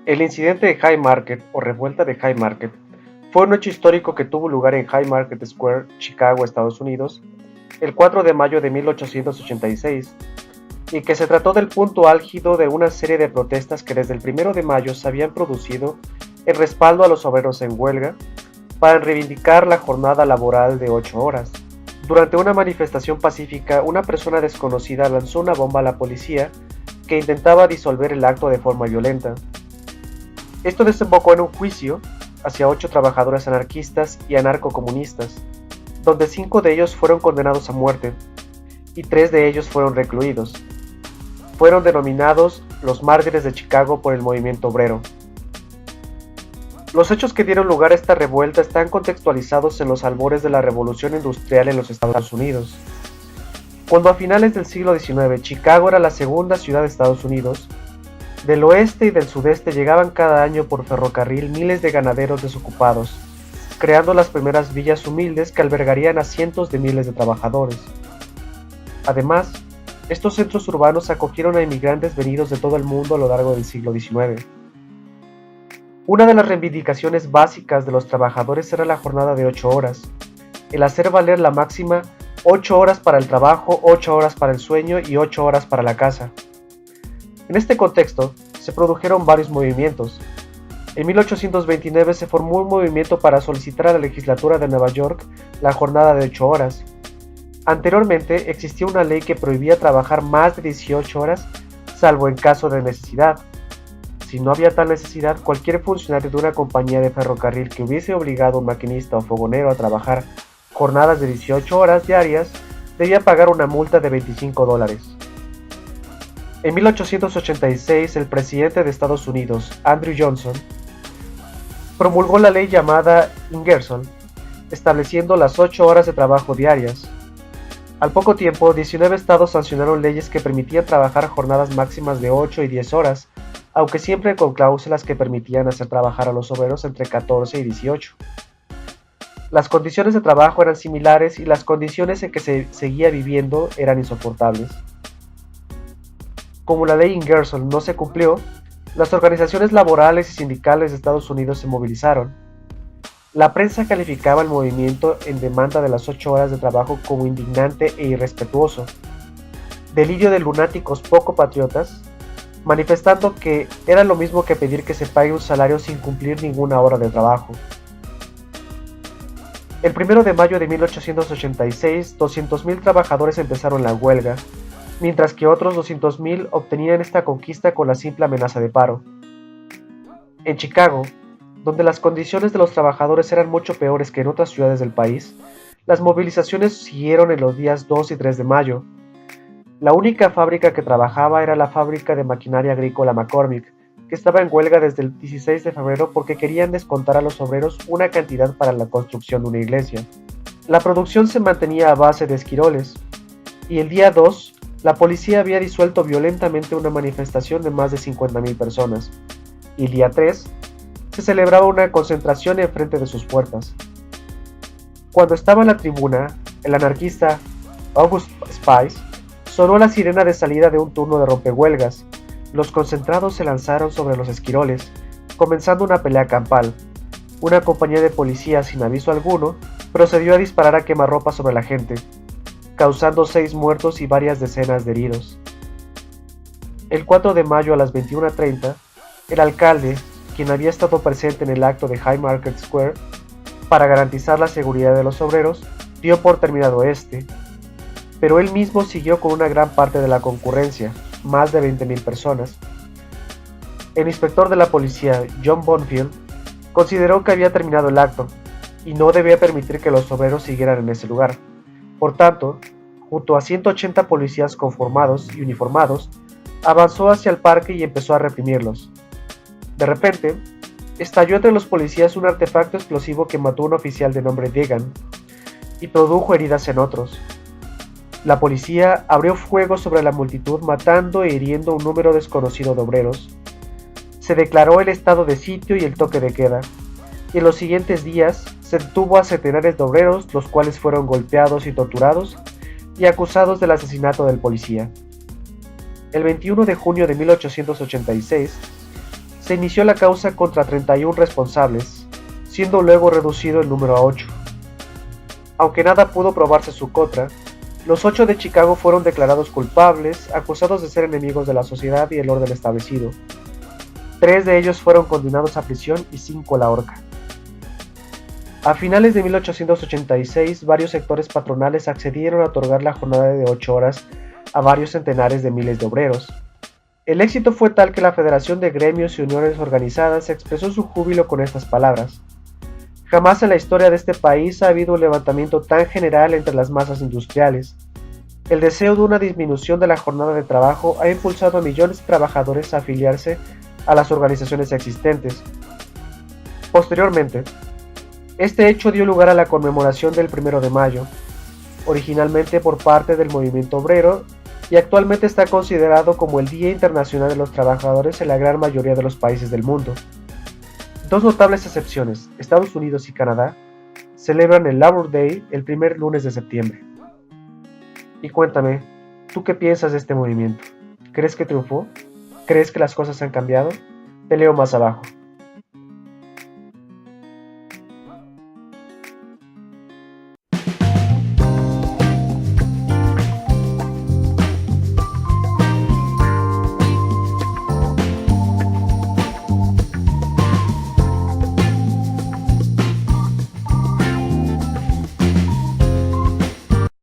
El incidente de Haymarket o revuelta de Haymarket fue un hecho histórico que tuvo lugar en Haymarket Square, Chicago, Estados Unidos, el 4 de mayo de 1886, y que se trató del punto álgido de una serie de protestas que desde el 1 de mayo se habían producido en respaldo a los obreros en huelga para reivindicar la jornada laboral de 8 horas. Durante una manifestación pacífica, una persona desconocida lanzó una bomba a la policía que intentaba disolver el acto de forma violenta. Esto desembocó en un juicio hacia 8 trabajadores anarquistas y anarcocomunistas, donde 5 de ellos fueron condenados a muerte y 3 de ellos fueron recluidos. Fueron denominados los mártires de Chicago por el movimiento obrero. Los hechos que dieron lugar a esta revuelta están contextualizados en los albores de la Revolución Industrial en los Estados Unidos. Cuando a finales del siglo XIX Chicago era la segunda ciudad de Estados Unidos, del oeste y del sudeste llegaban cada año por ferrocarril miles de ganaderos desocupados, creando las primeras villas humildes que albergarían a cientos de miles de trabajadores. Además, estos centros urbanos acogieron a inmigrantes venidos de todo el mundo a lo largo del siglo XIX. Una de las reivindicaciones básicas de los trabajadores era la jornada de 8 horas, el hacer valer la máxima 8 horas para el trabajo, 8 horas para el sueño y 8 horas para la casa. En este contexto, se produjeron varios movimientos. En 1829 se formó un movimiento para solicitar a la legislatura de Nueva York la jornada de 8 horas. Anteriormente existía una ley que prohibía trabajar más de 18 horas, salvo en caso de necesidad. Si no había tal necesidad, cualquier funcionario de una compañía de ferrocarril que hubiese obligado a un maquinista o fogonero a trabajar jornadas de 18 horas diarias debía pagar una multa de $25. En 1886, el presidente de Estados Unidos, Andrew Johnson, promulgó la ley llamada Ingersoll, estableciendo las 8 horas de trabajo diarias. Al poco tiempo, 19 estados sancionaron leyes que permitían trabajar jornadas máximas de 8 y 10 horas, aunque siempre con cláusulas que permitían hacer trabajar a los obreros entre 14 y 18. Las condiciones de trabajo eran similares y las condiciones en que se seguía viviendo eran insoportables. Como la ley Ingersoll no se cumplió, las organizaciones laborales y sindicales de Estados Unidos se movilizaron. La prensa calificaba el movimiento en demanda de las 8 horas de trabajo como indignante e irrespetuoso, delirio de lunáticos poco patriotas, manifestando que era lo mismo que pedir que se pague un salario sin cumplir ninguna hora de trabajo. El 1 de mayo de 1886, 200.000 trabajadores empezaron la huelga, mientras que otros 200.000 obtenían esta conquista con la simple amenaza de paro. En Chicago, donde las condiciones de los trabajadores eran mucho peores que en otras ciudades del país, las movilizaciones siguieron en los días 2 y 3 de mayo. La única fábrica que trabajaba era la fábrica de maquinaria agrícola McCormick, que estaba en huelga desde el 16 de febrero porque querían descontar a los obreros una cantidad para la construcción de una iglesia. La producción se mantenía a base de esquiroles, y el día 2, la policía había disuelto violentamente una manifestación de más de 50.000 personas, y el día 3, se celebraba una concentración enfrente de sus puertas. Cuando estaba en la tribuna, el anarquista August Spice sonó la sirena de salida de un turno de rompehuelgas. Los concentrados se lanzaron sobre los esquiroles, comenzando una pelea campal. Una compañía de policía, sin aviso alguno, procedió a disparar a quemarropa sobre la gente, causando 6 muertos y varias decenas de heridos. El 4 de mayo a las 21:30, el alcalde, quien había estado presente en el acto de Haymarket Square para garantizar la seguridad de los obreros, dio por terminado pero él mismo siguió con una gran parte de la concurrencia, más de 20.000 personas. El inspector de la policía, John Bonfield, consideró que había terminado el acto y no debía permitir que los obreros siguieran en ese lugar. Por tanto, junto a 180 policías conformados y uniformados, avanzó hacia el parque y empezó a reprimirlos. De repente, estalló entre los policías un artefacto explosivo que mató a un oficial de nombre Degan y produjo heridas en otros. La policía abrió fuego sobre la multitud, matando e hiriendo un número desconocido de obreros. Se declaró el estado de sitio y el toque de queda, y en los siguientes días se detuvo a centenares de obreros, los cuales fueron golpeados y torturados y acusados del asesinato del policía. El 21 de junio de 1886, se inició la causa contra 31 responsables, siendo luego reducido el número a 8. Aunque nada pudo probarse su contra, los 8 de Chicago fueron declarados culpables, acusados de ser enemigos de la sociedad y el orden establecido. 3 de ellos fueron condenados a prisión y 5 a la horca. A finales de 1886, varios sectores patronales accedieron a otorgar la jornada de 8 horas a varios centenares de miles de obreros. El éxito fue tal que la Federación de Gremios y Uniones Organizadas expresó su júbilo con estas palabras: "Jamás en la historia de este país ha habido un levantamiento tan general entre las masas industriales. El deseo de una disminución de la jornada de trabajo ha impulsado a millones de trabajadores a afiliarse a las organizaciones existentes". Posteriormente, este hecho dio lugar a la conmemoración del 1 de mayo, originalmente por parte del movimiento obrero, y actualmente está considerado como el Día Internacional de los Trabajadores en la gran mayoría de los países del mundo. Dos notables excepciones, Estados Unidos y Canadá, celebran el Labor Day el primer lunes de septiembre. Y cuéntame, ¿tú qué piensas de este movimiento? ¿Crees que triunfó? ¿Crees que las cosas han cambiado? Te leo más abajo.